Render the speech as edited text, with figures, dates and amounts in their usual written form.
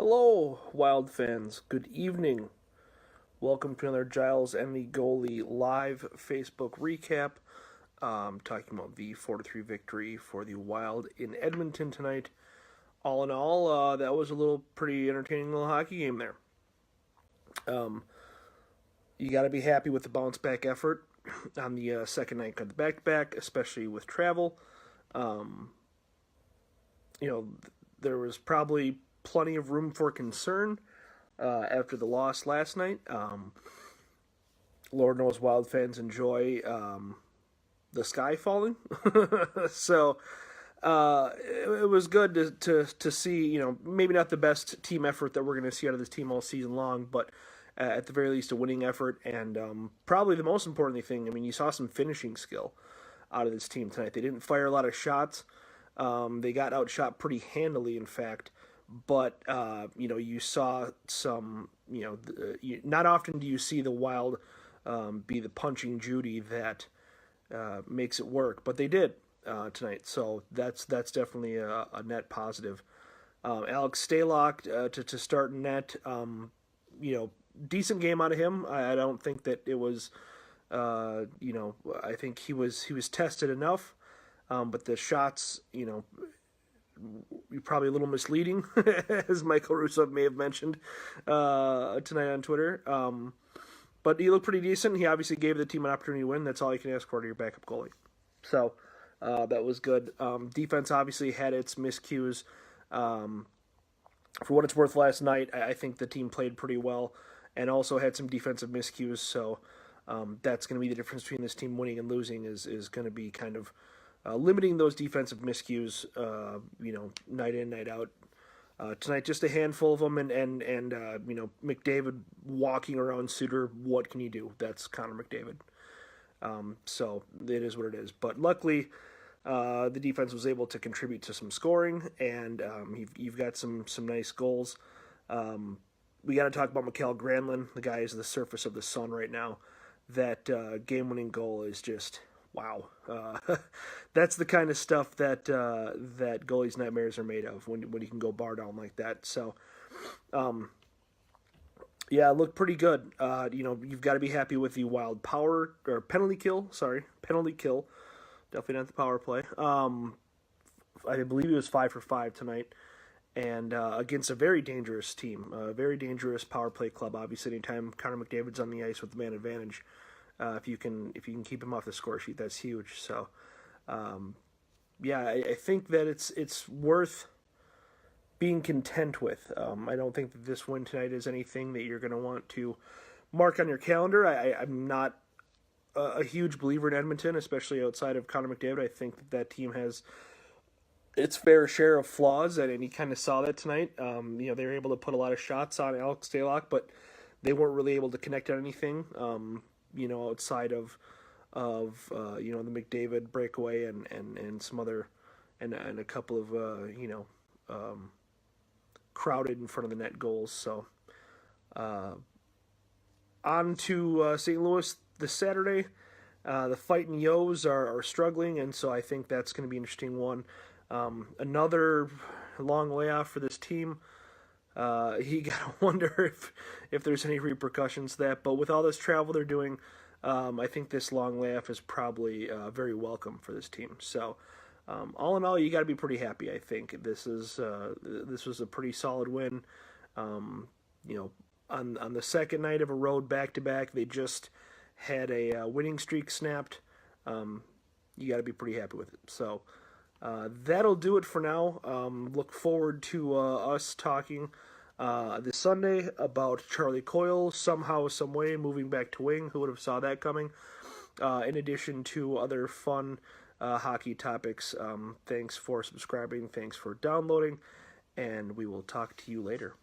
Hello, Wild fans. Good evening. Welcome to another Giles and the Goalie live Facebook recap. Talking about the 4-3 victory for the Wild in Edmonton tonight. All in all, that was a pretty entertaining little hockey game there. You got to be happy with the bounce back effort on the second night of the back-to-back, especially with travel. There was probably plenty of room for concern after the loss last night. Lord knows Wild fans enjoy the sky falling. So it was good to see, maybe not the best team effort that we're going to see out of this team all season long, but at the very least a winning effort. And probably the most important thing, you saw some finishing skill out of this team tonight. They didn't fire a lot of shots. They got outshot pretty handily, in fact. But, you saw some, not often do you see the Wild be the punching Judy that makes it work. But they did tonight, so that's definitely a net positive. Alex Stalock to start net, decent game out of him. I don't think that it was, I think he was tested enough. But the shots, probably a little misleading, as Michael Russo may have mentioned tonight on Twitter. But he looked pretty decent. He obviously gave the team an opportunity to win. That's all you can ask for to your backup goalie. So that was good. Defense obviously had its miscues. For what it's worth, last night, I think the team played pretty well and also had some defensive miscues. So that's going to be the difference between this team winning and losing is going to be kind of limiting those defensive miscues, night in, night out. Tonight, just a handful of them, and McDavid walking around Suter. What can you do? That's Connor McDavid. So it is what it is. But luckily, the defense was able to contribute to some scoring, and you've got some nice goals. We got to talk about Mikael Granlund. The guy is the surface of the sun right now. That game-winning goal is just... wow. That's the kind of stuff that goalies' nightmares are made of when you can go bar down like that. So, it looked pretty good. You've got to be happy with the Wild penalty kill. Definitely not the power play. I believe he was 5 for 5 tonight, and against a very dangerous team, a very dangerous power play club. Obviously, anytime Connor McDavid's on the ice with the man advantage. If you can keep him off the score sheet, that's huge. So, I think that it's worth being content with. I don't think that this win tonight is anything that you're going to want to mark on your calendar. I'm not a huge believer in Edmonton, especially outside of Connor McDavid. I think that team has its fair share of flaws, and you kind of saw that tonight. They were able to put a lot of shots on Alex Stalock, but they weren't really able to connect on anything. Outside of the McDavid breakaway and some other, and a couple of, crowded in front of the net goals. So, on to St. Louis this Saturday. The Fightin' Yos are struggling, and so I think that's going to be an interesting one. Another long layoff for this team. You gotta wonder if there's any repercussions to that. But with all this travel they're doing, I think this long layoff is probably very welcome for this team. So, all in all, you got to be pretty happy. I think this was a pretty solid win. On the second night of a road back-to-back, they just had a winning streak snapped. You got to be pretty happy with it. So. That'll do it for now. Look forward to us talking this Sunday about Charlie Coyle somehow, some way moving back to wing. Who would have saw that coming? In addition to other fun hockey topics. Thanks for subscribing. Thanks for downloading. And we will talk to you later.